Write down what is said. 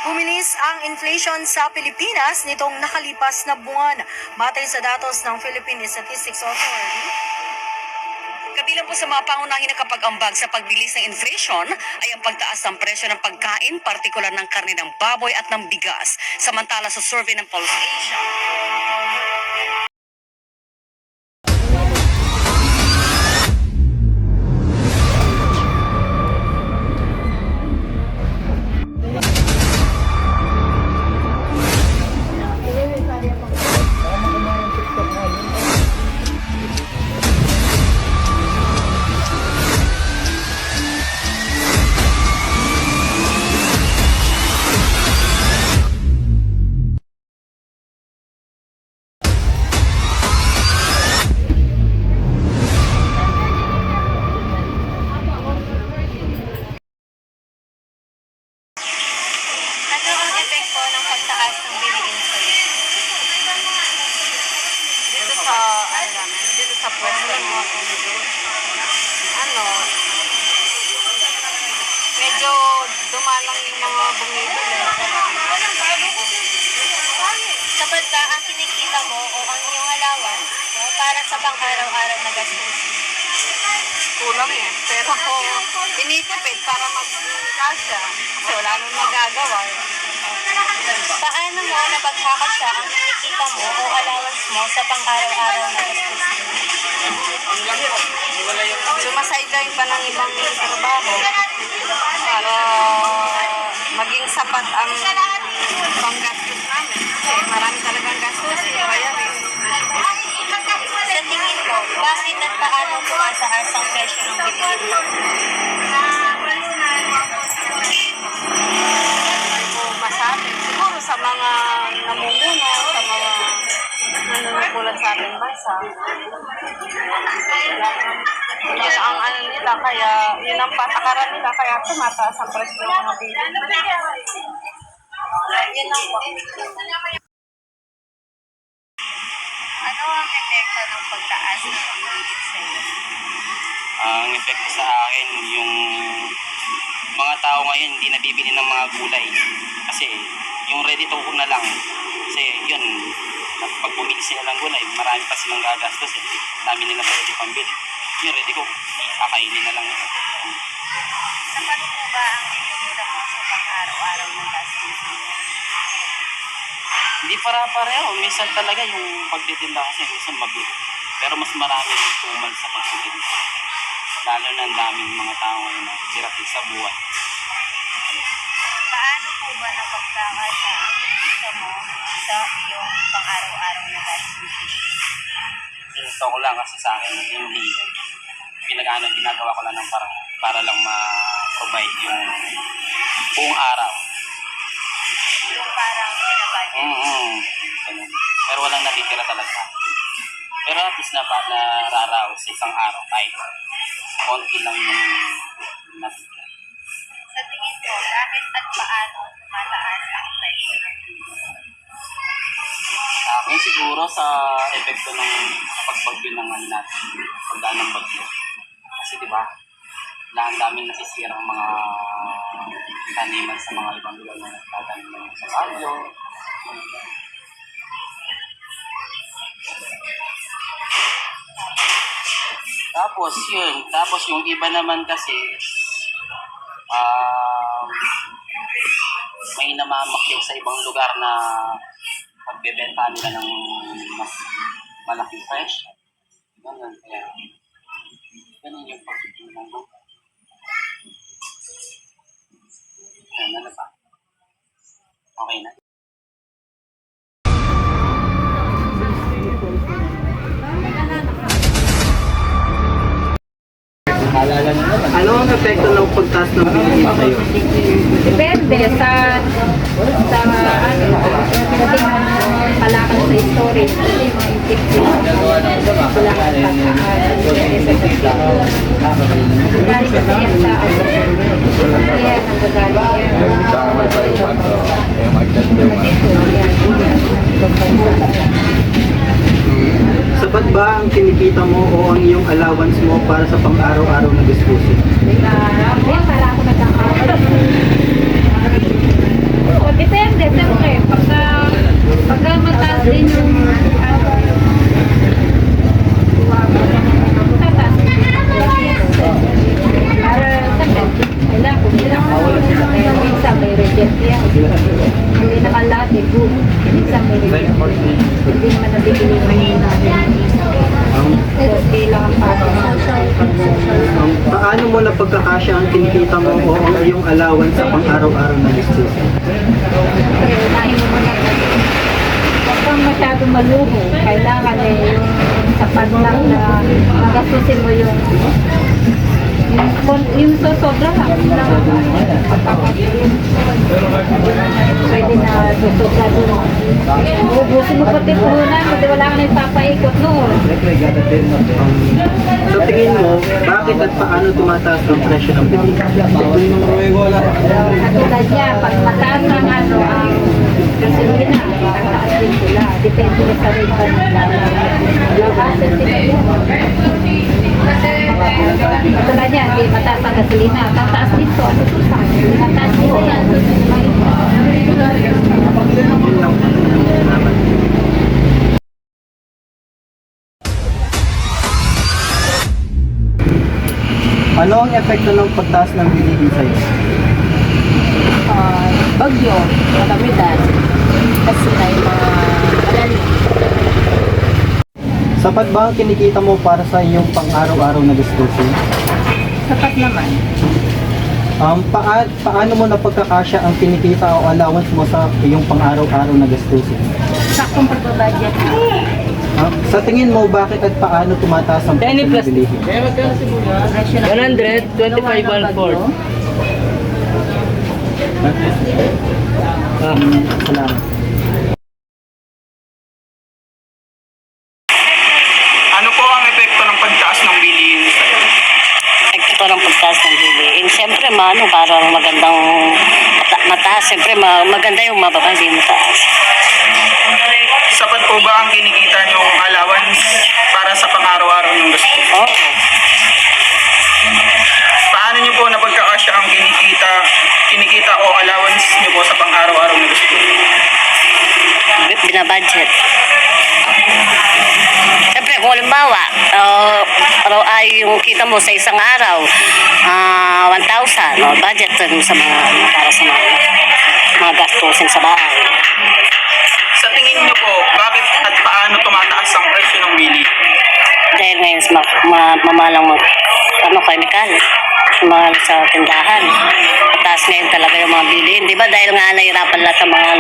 Bumilis ang inflation sa Pilipinas nitong nakalipas na buwan. Batay sa datos ng Philippine Statistics Authority, kabilang po sa mga pangunahing nakapag-ambag sa pagbilis ng inflation ay ang pagtaas ng presyo ng pagkain, partikular ng karne ng baboy at ng bigas. Samantala sa survey ng Pulse Asia, Ano ang epekto ng pagtaas ng bilihin sa'yo? Dito sa, dito sa pwesto mo, medyo dumalang yung mga bumibili. Kapag ang kinikita mo o ang iyong allowance, para sa pang-araw-araw na gastusin. Kulang eh. Pero tinitipid para mag-kasya. Kasi wala nang magagawa. Paano mo napaghakasya ang kinikita mo o allowance mo sa pang-araw-araw na gastusin? Sumasideline pa ng ibang trabaho para maging sapat ang panggastos namin. Kasi marami talagang gastos. Kaya rin. Sa tingin mo, bakit at paano tumataas ang presyo ng bilihin? Masabi, siguro sa mga namumuno, sa mga nanunukulan sa ating bansa. Yun ang nila, kaya yun ang patakaran nila, kaya tumataas ang presyo ng mga bilihin. Yun ang ano ang epekto ng pagtaas ng bilihin sa'yo? Ang epekto sa akin, yung mga tao ngayon hindi nabibili ng mga gulay. Kasi yung ready to cook na lang. Kasi yun, pag bumili sila ng gulay, marami pa silang gagastos eh. Dami nila pwede pambili. Yung ready cook, kakainin na lang. Sapat mo ba ang kinikita mo sa pang-araw-araw na gastos? Hindi para-pareho. Minsan talaga yung pagtitinda kasi minsan mabili. Pero mas marami yung tumal sa pagtitinda. Lalo na ang daming mga tao ngayon na hirapin sa buhay. Paano po ba napagtakas ang kinikita mo sa iyong pang-araw-araw na gastos? Gusto ko lang kasi sa akin, hindi ginagawa ko lang ng parang para lang ma-provide yung buong araw. Yung parang Ganun. Pero walang natitira talaga. Pero at least nararaos sa isang araw kahit konti lang yung natitira. sa tingin mo, bakit at paano tumataas ang presyo ng bilihin? Sa akin siguro sa epekto ng pagbagyo ng natin, pagdaan ng bagyo. Kasi di ba, ang daming nasisirang mga taniman sa mga ibang lugar na nagtatanim ng sa bagyo. Tapos yung iba naman kasi may namamakyaw sa ibang lugar na pagbebenta nila ng mas malaking presyo. Ganun, kaya ganun yung pagkikin ng lugar. Ano pa? Okay na. Ano ang epekto ng pagtaas ng bilihin sa'yo? Depende sa palakad sa storage. Galing kasi yan sa yan ang gagaling Sapat ba ang kinikita mo o ang iyong allowance mo para sa pang-araw-araw na gastusin? yan para ako nagkakaroon. din yung tataas. Para sagad. Kailangan kung minsan may reject yan. Hindi naman lahat eh. Minsan may reject. Hindi naman nabibili namin. Kailangan pa. Paano mo na pagkakasya ang kinikita mo o ang iyong allowance sa pang-araw-araw na gastusin? Pero unahin mo muna. Huwag kang masyado maluho. Kailangan eh yung sapat lang na magastusin mo yung sobra lang. Pwede na sobra doon. Ubusin mo pati puhunan kasi wala ka na ipapaikot noon. Sa tingin mo, bakit at paano tumataas ang presyo ng bilihin? Katulad niya, pag mataas ang ang gasolina, tataas din sila. Depende na sa rate pa nila. Lakasan sila yan. Katulad niya, hindi mataas ang gasolina. Tataas dito, ano susah? Tataas dito yan. Yun lang. Salamat. Ano ang epekto ng pagtaas ng bilihin sa'yo? Bagyo, malamidad, kasi na yung mga alali. Sapat ba ang kinikita mo para sa iyong pang-araw-araw na gastusin? Sapat naman. Paano mo na pagkakasya ang kinikita o allowance mo sa iyong pang-araw-araw na gastusin? Saktong pagbabudget. Sa tingin mo, bakit at paano tumataas ang presyo ng bilihin? 125 1 4. Salamat. Ano po ang epekto ng pagtaas ng bilihin sa'yo? Ito ng pagtaas ng bilihin. Siyempre, parang magandang mataas. Siyempre, maganda yung mababa, hindi mataas. Sapat po ba ang kinikita niyong allowance para sa pang-araw-araw ng gasto? Oo. Paano niyo po napagkakasya ang kinikita o allowance niyo po sa pang-araw-araw na gusto? Binabudget. Siyempre, kung halimbawa, yung kita mo sa isang araw, 1,000, budget mo sa para sa mga gastusin sa bahay. Sa tingin niyo po, bakit at paano tumataas ang presyo ng bilihin? Dahil ngayon mamalang chemical. Mahal sa tindahan. Mataas ngayon talaga yung mga bilihin. Di ba dahil nga nahirapan lahat sa mga